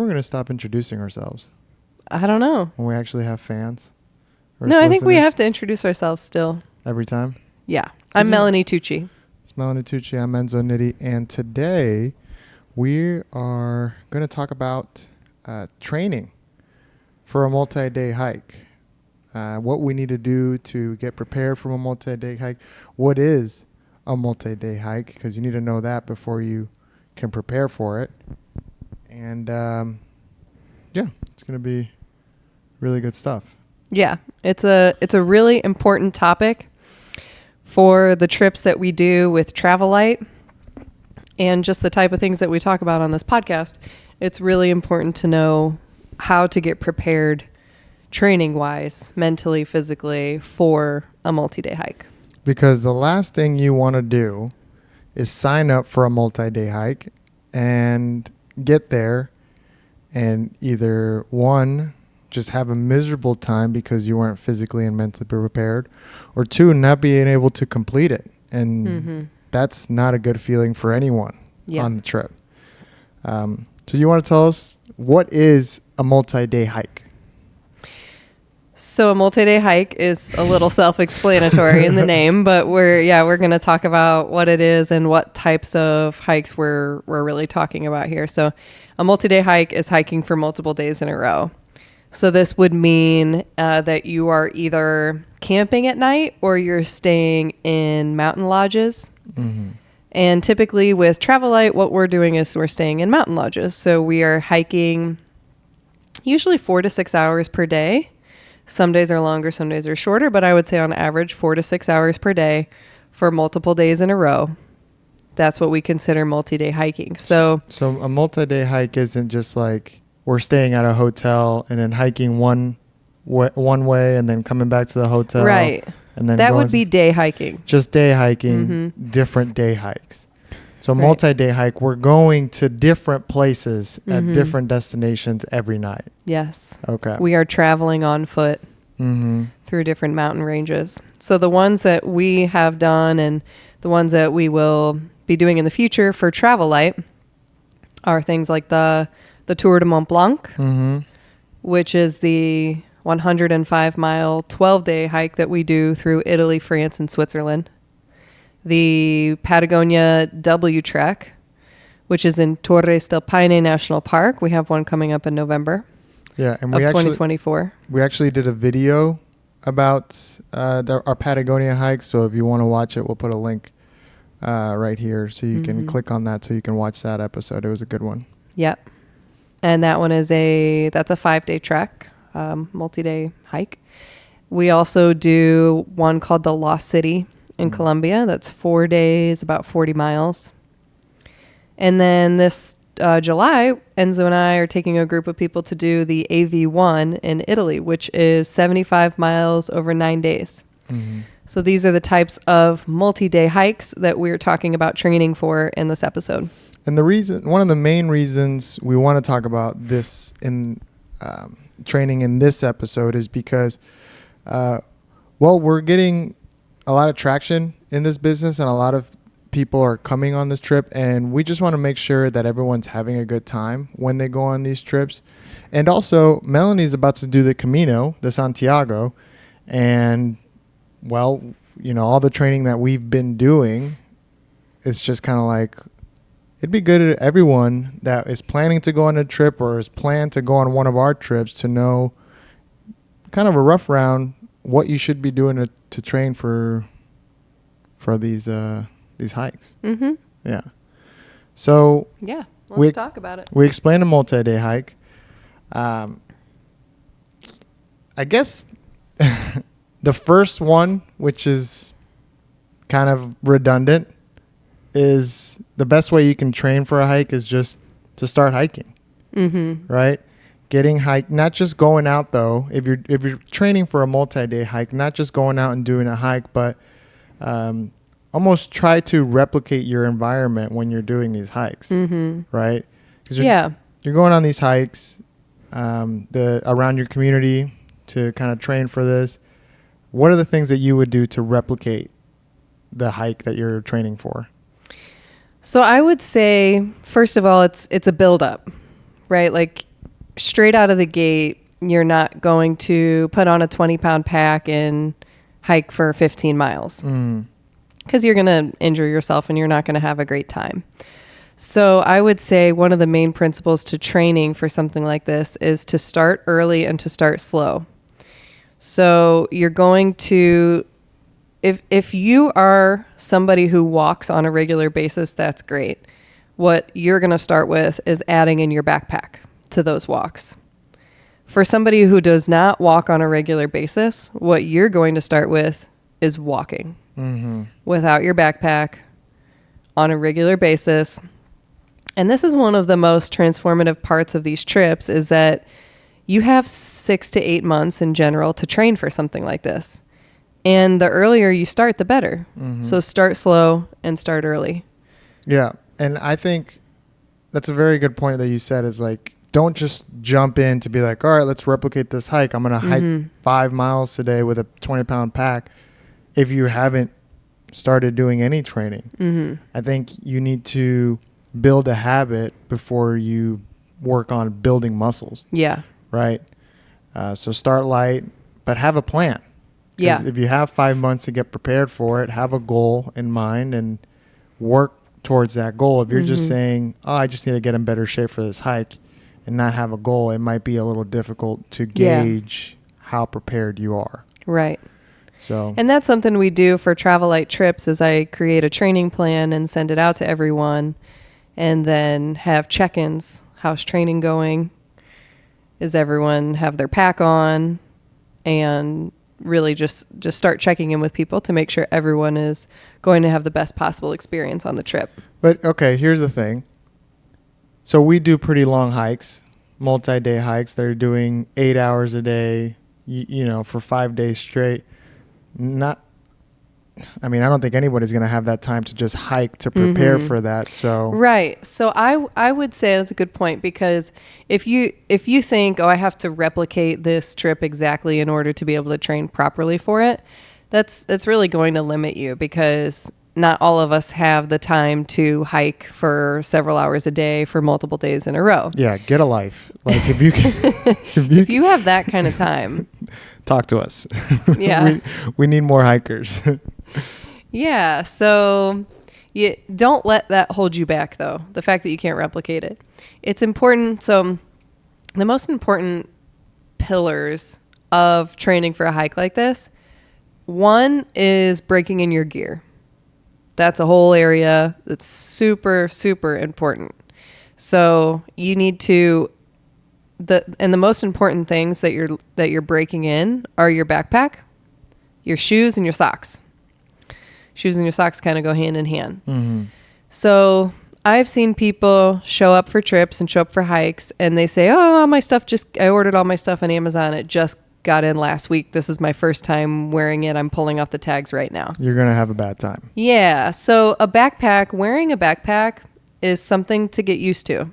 We're going to stop introducing ourselves I don't know. when we actually have fans. or No, I think we listeners have to introduce ourselves still. every time. Yeah. I'm Isn't- Melanie Tucci. It's Melanie Tucci. I'm EnzoComedy. And today we are going to talk about training for a multi-day hike. What we need to do to get prepared for a multi-day hike. What is a multi-day hike? Because you need to know that before you can prepare for it. And yeah, it's going to be really good stuff. Yeah. It's a really important topic for the trips that we do with TravelTooch and just the type of things that we talk about on this podcast. It's really important to know how to get prepared training wise, mentally, physically for a multi-day hike. Because the last thing you want to do is sign up for a multi-day hike and get there and either one, just have a miserable time because you weren't physically and mentally prepared, or two, not being able to complete it. And that's not a good feeling for anyone on the trip. So you want to tell us, what is a multi-day hike? So a multi-day hike is a little self-explanatory in the name, but we're going to talk about what it is and what types of hikes we're really talking about here. So a multi-day hike is hiking for multiple days in a row. So this would mean that you are either camping at night or you're staying in mountain lodges. Mm-hmm. And typically with TravelTooch, what we're doing is we're staying in mountain lodges. So we are hiking usually 4 to 6 hours per day. Some days are longer, some days are shorter, but I would say on average 4 to 6 hours per day for multiple days in a row. That's what we consider multi-day hiking. So a multi-day hike isn't just like we're staying at a hotel and then hiking one way and then coming back to the hotel. Right. And then that would be day hiking. Just day hiking, different day hikes. So Right. multi-day hike, we're going to different places at different destinations every night. Yes. Okay. We are traveling on foot through different mountain ranges. So the ones that we have done and the ones that we will be doing in the future for TravelTooch are things like the Tour de Mont Blanc, which is the 105-mile, 12-day hike that we do through Italy, France, and Switzerland. The Patagonia W Trek, which is in Torres del Paine National Park. We have one coming up in November and of 2024. We actually did a video about our Patagonia hike. So if you want to watch it, we'll put a link right here so you can click on that so you can watch that episode. It was a good one. Yep. And that one is that's a 5-day trek, multi-day hike. We also do one called the Lost City in Colombia. That's 4 days, about 40 miles. And then this July, Enzo and I are taking a group of people to do the AV1 in Italy, which is 75 miles over 9 days. So these are the types of multi-day hikes that we're talking about training for in this episode. And one of the main reasons we want to talk about this in training in this episode is because, we're getting a lot of traction in this business and a lot of people are coming on this trip, and we just want to make sure that everyone's having a good time when they go on these trips. And also, Melanie's about to do the Camino de Santiago, and all the training that we've been doing, it's just kind of like, it'd be good at everyone that is planning to go on a trip or is planned to go on one of our trips to know kind of a rough round what you should be doing to train for these hikes. Yeah. So yeah, let's talk about it. We explained a multi-day hike. I guess the first one, which is kind of redundant, is the best way you can train for a hike is just to start hiking. Right? Getting hike, not just going out though. If you're training for a multi-day hike, not just going out and doing a hike, but almost try to replicate your environment when you're doing these hikes, right? Because you're going on these hikes around your community to kind of train for this. What are the things that you would do to replicate the hike that you're training for? So I would say, first of all, it's a buildup, right? Like straight out of the gate, you're not going to put on a 20-pound pack and hike for 15 miles because you're going to injure yourself and you're not going to have a great time. So I would say one of the main principles to training for something like this is to start early and to start slow. So you're going to, if you are somebody who walks on a regular basis, that's great. What you're going to start with is adding in your backpack to those walks. For somebody who does not walk on a regular basis, what you're going to start with is walking without your backpack on a regular basis. And this is one of the most transformative parts of these trips is that you have 6 to 8 months in general to train for something like this. And the earlier you start, the better. So start slow and start early. Yeah. And I think that's a very good point that you said is like, don't just jump in to be like, all right, let's replicate this hike. I'm going to hike 5 miles today with a 20-pound pack. If you haven't started doing any training, I think you need to build a habit before you work on building muscles. Yeah. Right. So start light, but have a plan. Yeah. If you have 5 months to get prepared for it, have a goal in mind and work towards that goal. If you're just saying, oh, I just need to get in better shape for this hike and not have a goal, it might be a little difficult to gauge how prepared you are. Right. So, and that's something we do for Travel Light trips is I create a training plan and send it out to everyone and then have check-ins. How's training going? Is everyone have their pack on? And really just start checking in with people to make sure everyone is going to have the best possible experience on the trip. But okay, here's the thing. So we do pretty long hikes, multi-day hikes. They're doing 8 hours a day, you know, for 5 days straight. I don't think anybody's going to have that time to just hike to prepare for that. So right. So I would say that's a good point because if you think, oh, I have to replicate this trip exactly in order to be able to train properly for it, that's really going to limit you because not all of us have the time to hike for several hours a day for multiple days in a row. Yeah, get a life. Like if you can, if you have that kind of time, talk to us. Yeah. we need more hikers. Yeah. So you don't let that hold you back, though. The fact that you can't replicate it. It's important. So the most important pillars of training for a hike like this, one is breaking in your gear. That's a whole area that's super, super important. So you need to, the most important things that you're breaking in are your backpack, your shoes, and your socks. Shoes and your socks kind of go hand in hand. So I've seen people show up for trips and show up for hikes and they say, oh, all my stuff I ordered all my stuff on Amazon. It just got in last week. This is my first time wearing it. I'm pulling off the tags right now. You're going to have a bad time. Yeah. So wearing a backpack is something to get used to.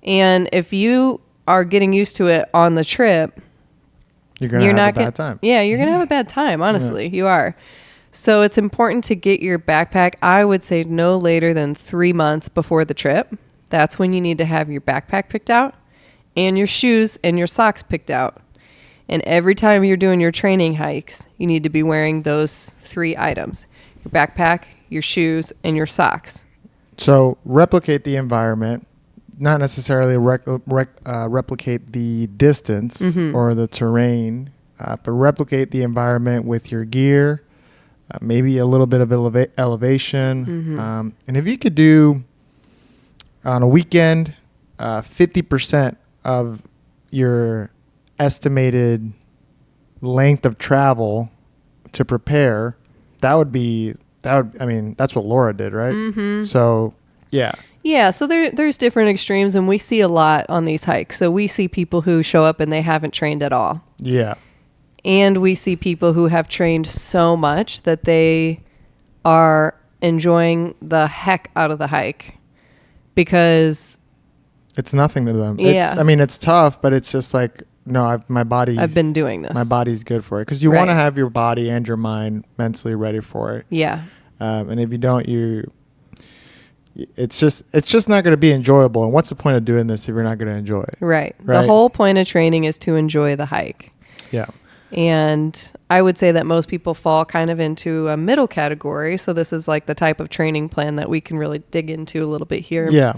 And if you are getting used to it on the trip, you're going to have a bad time. Yeah, you're going to have a bad time. Honestly, you are. So it's important to get your backpack, I would say no later than 3 months before the trip. That's when you need to have your backpack picked out and your shoes and your socks picked out. And every time you're doing your training hikes, you need to be wearing those 3 items: your backpack, your shoes, and your socks. So replicate the environment, not necessarily replicate the distance or the terrain, but replicate the environment with your gear, maybe a little bit of elevation. And if you could do on a weekend, 50% of your estimated length of travel to prepare, that's what Laura did, right? So yeah, so there's different extremes, and we see a lot on these hikes. So we see people who show up and they haven't trained at all, and we see people who have trained so much that they are enjoying the heck out of the hike because it's nothing to them. Yeah. It's tough, but it's just like, no, I've been doing this. My body's good for it. Because you want to have your body and your mind mentally ready for it. Yeah. And if you don't, it's just not going to be enjoyable. And what's the point of doing this if you're not going to enjoy it? Right. Right. The whole point of training is to enjoy the hike. Yeah. And I would say that most people fall kind of into a middle category. So this is like the type of training plan that we can really dig into a little bit here. Yeah.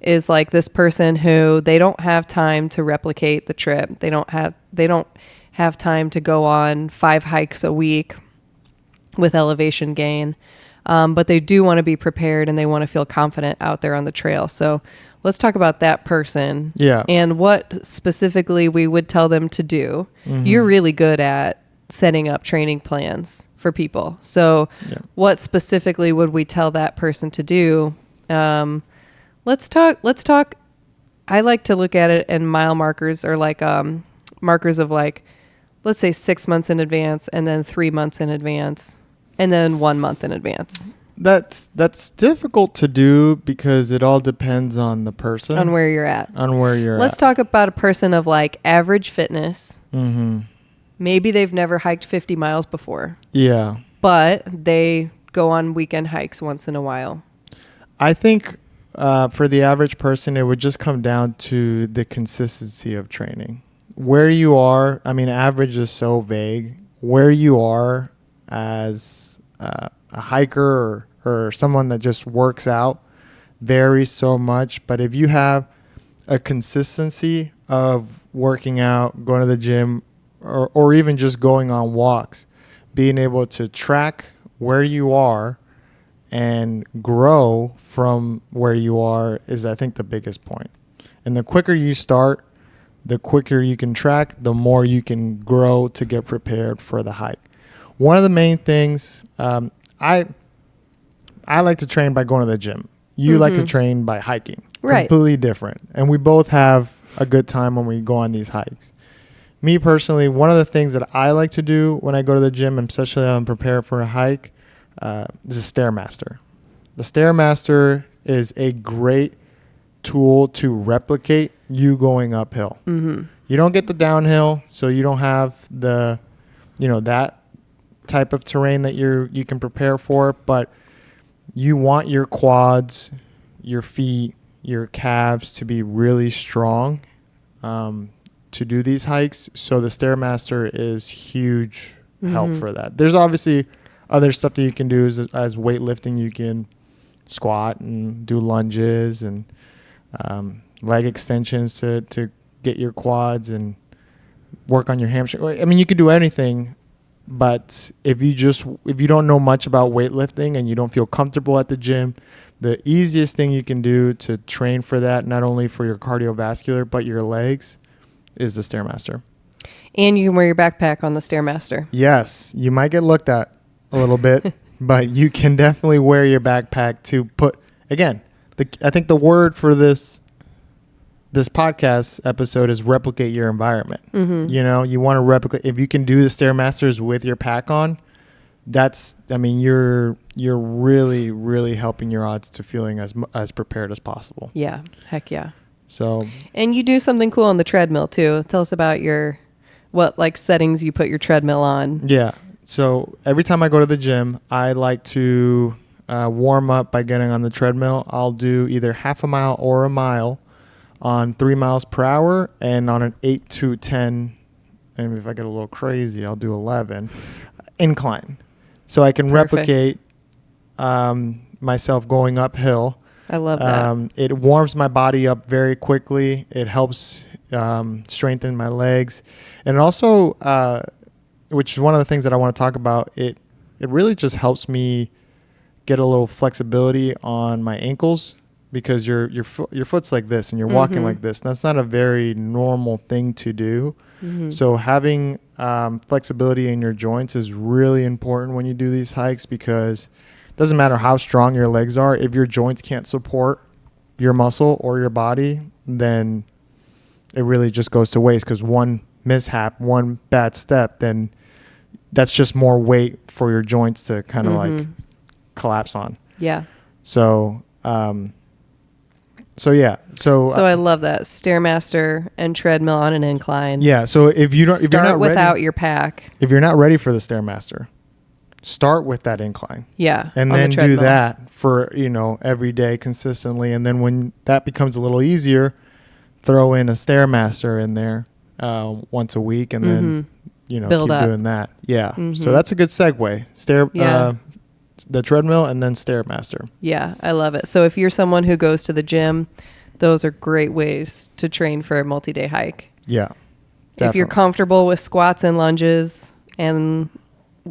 Is like this person who they don't have time to replicate the trip. They don't have time to go on 5 hikes a week with elevation gain. But they do want to be prepared and they want to feel confident out there on the trail. So let's talk about that person. Yeah. And what specifically we would tell them to do. Mm-hmm. You're really good at setting up training plans for people. So what specifically would we tell that person to do? Let's talk. I like to look at it in mile markers, or like markers of like, let's say 6 months in advance, and then 3 months in advance, and then 1 month in advance. That's difficult to do because it all depends on the person. On where you're at. Let's at. talk about a person of like average fitness. Mm-hmm. Maybe they've never hiked 50 miles before. Yeah. But they go on weekend hikes once in a while. I think for the average person, it would just come down to the consistency of training. Where you are, I mean, average is so vague. Where you are as a hiker or someone that just works out varies so much. But if you have a consistency of working out, going to the gym, or even just going on walks, being able to track where you are and grow from where you are is, I think, the biggest point. And the quicker you start, the quicker you can track, the more you can grow to get prepared for the hike. One of the main things, I like to train by going to the gym. You like to train by hiking. Right. Completely different. And we both have a good time when we go on these hikes. Me personally, one of the things that I like to do when I go to the gym, especially when I'm prepared for a hike, is a Stairmaster. The Stairmaster is a great tool to replicate you going uphill. Mm-hmm. You don't get the downhill, so you don't have the, that type of terrain that you can prepare for, but you want your quads, your feet, your calves to be really strong to do these hikes. So the Stairmaster is huge help for that. There's obviously other stuff that you can do as weightlifting. You can squat and do lunges and leg extensions to get your quads and work on your hamstring. I mean, you could do anything, but if you don't know much about weightlifting and you don't feel comfortable at the gym, the easiest thing you can do to train for that, not only for your cardiovascular but your legs, is the Stairmaster. And you can wear your backpack on the Stairmaster. Yes, you might get looked at a little bit, but you can definitely wear your backpack to put, again, I think the word for this podcast episode is replicate your environment. Mm-hmm. You want to replicate. If you can do the Stairmasters with your pack on, you're really, really helping your odds to feeling as prepared as possible. Yeah. Heck yeah. So. And you do something cool on the treadmill too. Tell us about what like settings you put your treadmill on. Yeah. So every time I go to the gym, I like to warm up by getting on the treadmill. I'll do either half a mile or a mile on 3 miles per hour, and on an 8 to 10, and if I get a little crazy, I'll do 11 incline. So I can replicate myself going uphill. I love that. It warms my body up very quickly. It helps strengthen my legs. And also, which is one of the things that I want to talk about, it really just helps me get a little flexibility on my ankles, because your foot's like this and you're walking like this. That's not a very normal thing to do. Mm-hmm. So having flexibility in your joints is really important when you do these hikes, because it doesn't matter how strong your legs are. If your joints can't support your muscle or your body, then it really just goes to waste, because one mishap, one bad step, then that's just more weight for your joints to kind of like collapse on. Yeah. So I love that Stairmaster and treadmill on an incline. Yeah. So if you're not without ready, your pack. if you're not ready for the Stairmaster, start with that incline. Yeah. And on the then do treadmill. that for, every day consistently. And then when that becomes a little easier, throw in a Stairmaster in there once a week, and then, Build keep up. doing that. Yeah. So that's a good segue. Yeah. The treadmill and then Stairmaster. Yeah, I love it. So if you're someone who goes to the gym, those are great ways to train for a multi-day hike. Yeah. If you're Definitely. comfortable with squats and lunges and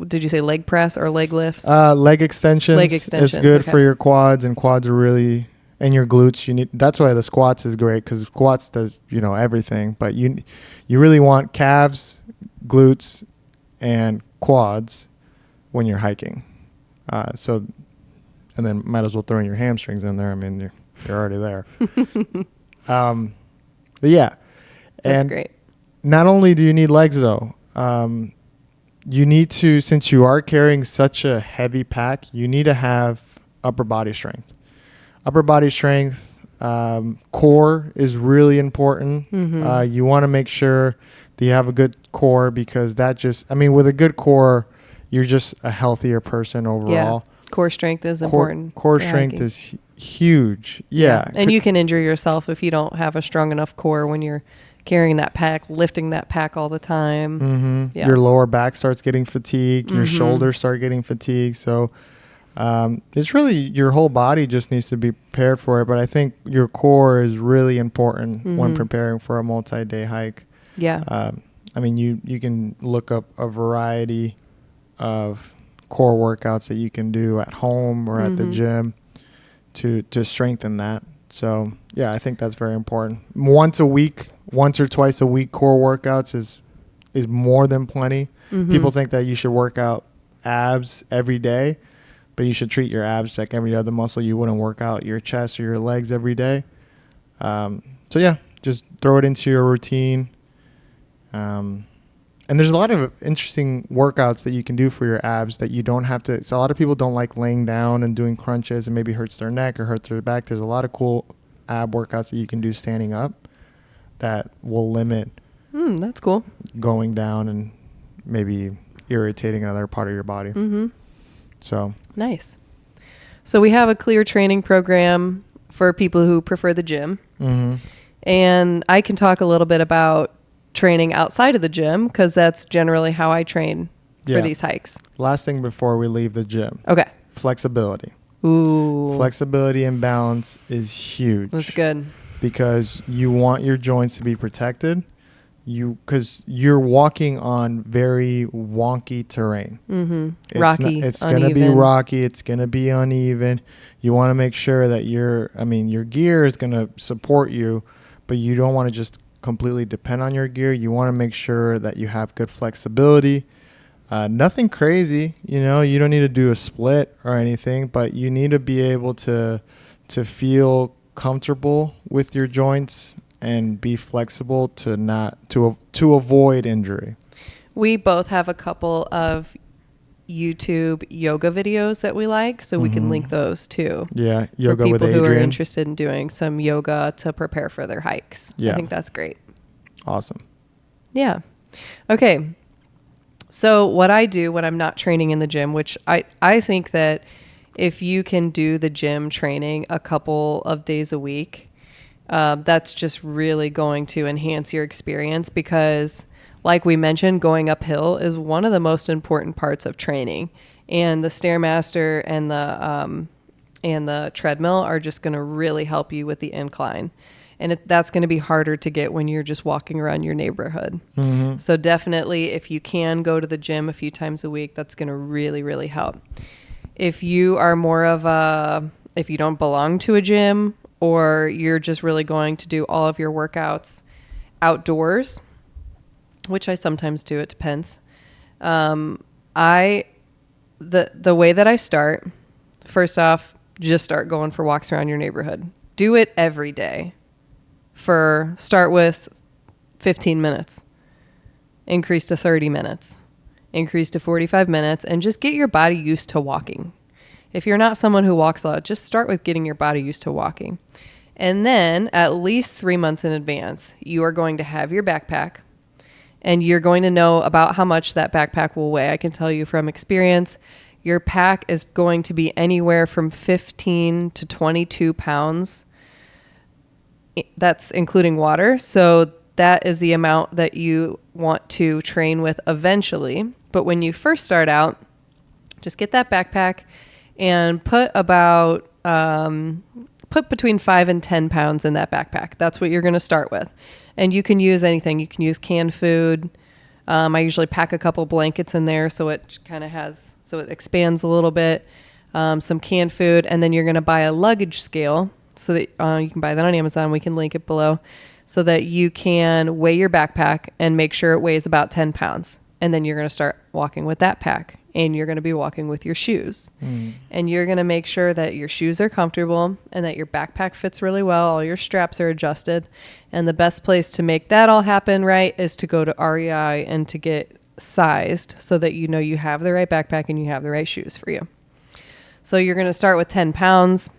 did you say leg press or leg lifts? Leg extensions. Leg extensions, It's good okay. for your quads, and quads are really, and your glutes. That's why the squats is great, because squats does, everything. But you really want calves, glutes, and quads when you're hiking. And then might as well throw in your hamstrings in there. I mean, you're already there. But yeah. That's and great. Not only do you need legs though, you need to, since you are carrying such a heavy pack, you need to have upper body strength. Upper body strength, core is really important. You want to make sure that you have a good core, because with a good core, you're just a healthier person overall. Yeah. Core strength is important. Core for strength hiking. is huge. Yeah. And you can injure yourself if you don't have a strong enough core when you're carrying that pack, lifting that pack all the time. Yeah. Your lower back starts getting fatigued. Your shoulders start getting fatigued. So it's really, your whole body just needs to be prepared for it. But I think your core is really important when preparing for a multi-day hike. Yeah. You can look up a variety of core workouts that you can do at home or at the gym to strengthen that. So yeah, I think that's very important. Once or twice a week core workouts is more than plenty. People think that you should work out abs every day, but you should treat your abs like every other muscle. You wouldn't work out your chest or your legs every day. So yeah, just throw it into your routine. And there's a lot of interesting workouts that you can do for your abs that you don't have to. So a lot of people don't like laying down and doing crunches, and maybe hurts their neck or hurts their back. There's a lot of cool ab workouts that you can do standing up that will limit That's cool. going down and maybe irritating another part of your body. So Nice. So we have a clear training program for people who prefer the gym. And I can talk a little bit about training outside of the gym, because that's generally how I train for these hikes. last thing before we leave the gym, Okay. flexibility. Ooh. Flexibility and balance is huge. That's good. Because you want your joints to be protected. Because you're walking on very wonky terrain. Rocky, It's going to be uneven. rocky. It's going to be uneven. You want to make sure that your gear is going to support you, but you don't want to just completely depend on your gear. You want to make sure that you have good flexibility. Nothing crazy, you don't need to do a split or anything, but you need to be able to feel comfortable with your joints and be flexible to avoid injury. We both have a couple of YouTube yoga videos that we like, so we can link those too. Yeah, For yoga people with who are Adrian. interested in doing some yoga to prepare for their hikes. Yeah. I think that's great. Awesome. Yeah. Okay. So what I do when I'm not training in the gym, which I think that if you can do the gym training a couple of days a week, that's just really going to enhance your experience, because like we mentioned, going uphill is one of the most important parts of training, and the Stairmaster and the treadmill are just going to really help you with the incline. And that's going to be harder to get when you're just walking around your neighborhood. So definitely, if you can go to the gym a few times a week, that's going to really, really help. If you are if you don't belong to a gym, or you're just really going to do all of your workouts outdoors, which I sometimes do, it depends. The way that I start, first off, just start going for walks around your neighborhood. Do it every day. Start with 15 minutes, increase to 30 minutes, increase to 45 minutes, and just get your body used to walking. If you're not someone who walks a lot, just start with getting your body used to walking. And then at least 3 months in advance, you are going to have your backpack, and you're going to know about how much that backpack will weigh. I can tell you from experience, your pack is going to be anywhere from 15 to 22 pounds. That's including water. So that is the amount that you want to train with eventually. But when you first start out, just get that backpack and put between 5 and 10 pounds in that backpack. That's what you're going to start with. And you can use anything. You can use canned food. I usually pack a couple blankets in there so it it expands a little bit. Some canned food, and then you're going to buy a luggage scale so that you can buy that on Amazon. We can link it below so that you can weigh your backpack and make sure it weighs about 10 pounds. And then you're going to start walking with that pack, and you're going to be walking with your shoes. And you're going to make sure that your shoes are comfortable and that your backpack fits really well. All your straps are adjusted. And the best place to make that all happen right is to go to REI and to get sized so that you know you have the right backpack and you have the right shoes for you. So you're going to start with 10 pounds,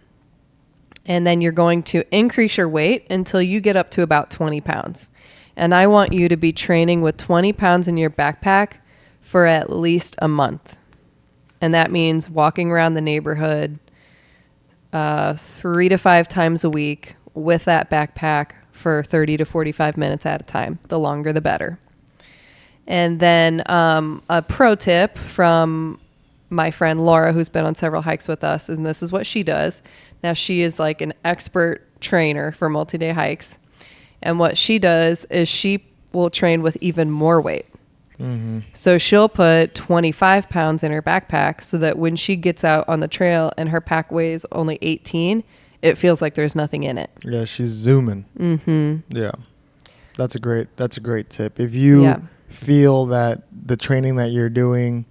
and then you're going to increase your weight until you get up to about 20 pounds. And I want you to be training with 20 pounds in your backpack for at least a month. And that means walking around the neighborhood 3 to 5 times a week with that backpack for 30 to 45 minutes at a time. The longer, the better. And then a pro tip from my friend Laura, who's been on several hikes with us, and this is what she does. Now, she is like an expert trainer for multi-day hikes. And what she does is she will train with even more weight. So she'll put 25 pounds in her backpack so that when she gets out on the trail and her pack weighs only 18, it feels like there's nothing in it. Yeah, she's zooming. Yeah. That's a great tip. If you feel that the training that you're doing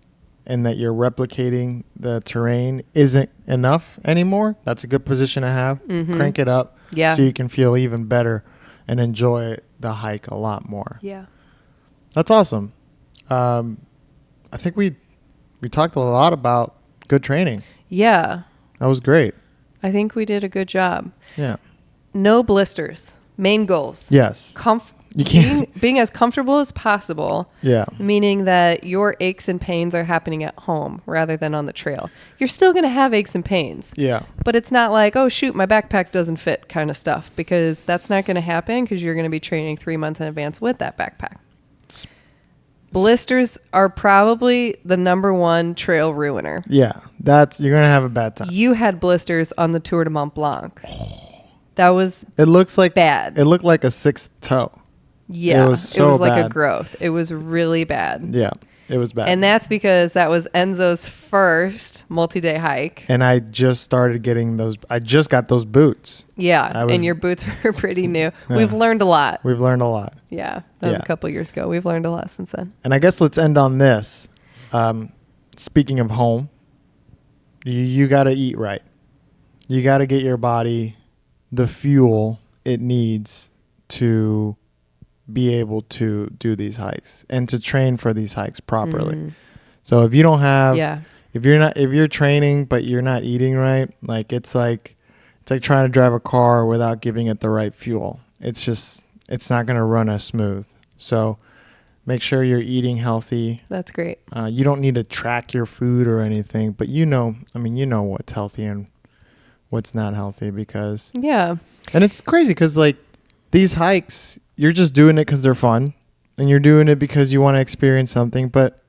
and that you're replicating the terrain isn't enough anymore, that's a good position to have. Crank it up so you can feel even better and enjoy the hike a lot more. Yeah. That's awesome. I think we talked a lot about good training. Yeah. That was great. I think we did a good job. Yeah. No blisters. Main goals. Yes. You can't being as comfortable as possible. Yeah. Meaning that your aches and pains are happening at home rather than on the trail. You're still going to have aches and pains. Yeah. But it's not like, oh, shoot, my backpack doesn't fit kind of stuff, because that's not going to happen because you're going to be training 3 months in advance with that backpack. Blisters are probably the number one trail ruiner. Yeah. You're going to have a bad time. You had blisters on the Tour de Mont Blanc. That was It looks like bad. It looked like a sixth toe. Yeah. It was so like bad. a growth. It was really bad. Yeah. It was bad. And that's because that was Enzo's first multi-day hike. And I just started getting those. I just got those boots. Yeah. And your boots were pretty new. Yeah. We've learned a lot. We've learned a lot. Yeah. That was a couple years ago. We've learned a lot since then. And I guess let's end on this. Speaking of home, you got to eat right. You got to get your body the fuel it needs to be able to do these hikes and to train for these hikes properly. So if you don't have, if you're training but you're not eating right, like it's like trying to drive a car without giving it the right fuel. It's not going to run as smooth. So make sure you're eating healthy. That's great. You don't need to track your food or anything, but you know what's healthy and what's not healthy because. Yeah. And it's crazy because like these hikes, you're just doing it because they're fun and you're doing it because you want to experience something, but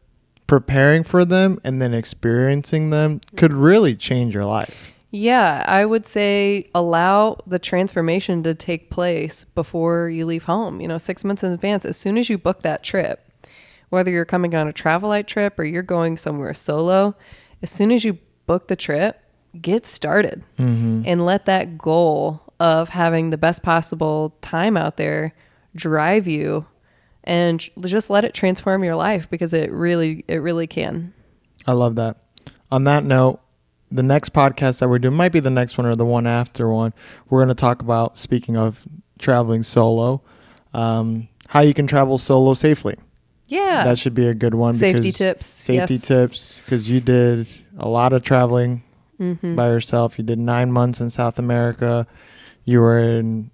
preparing for them and then experiencing them could really change your life. Yeah, I would say allow the transformation to take place before you leave home, 6 months in advance. As soon as you book that trip, whether you're coming on a travel light trip or you're going somewhere solo, as soon as you book the trip, get started and let that goal of having the best possible time out there drive you and just let it transform your life because it really can. I love that. On that note, the next podcast that we're doing might be the next one or the one after one. We're going to talk about, speaking of traveling solo, how you can travel solo safely. Yeah. That should be a good one. Safety tips, because you did a lot of traveling by yourself. You did 9 months in South America. You were in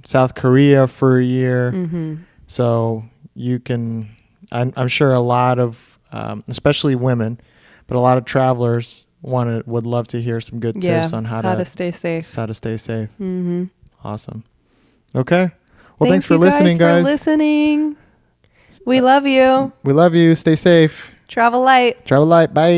South Korea for a year. So you can, I'm sure a lot of, especially women, but a lot of travelers would love to hear some good tips on how to stay safe. How to stay safe. Mm-hmm. Awesome. Okay. Well, thanks for you listening, guys. For listening. We love you. We love you. Stay safe. Travel light. Travel light. Bye.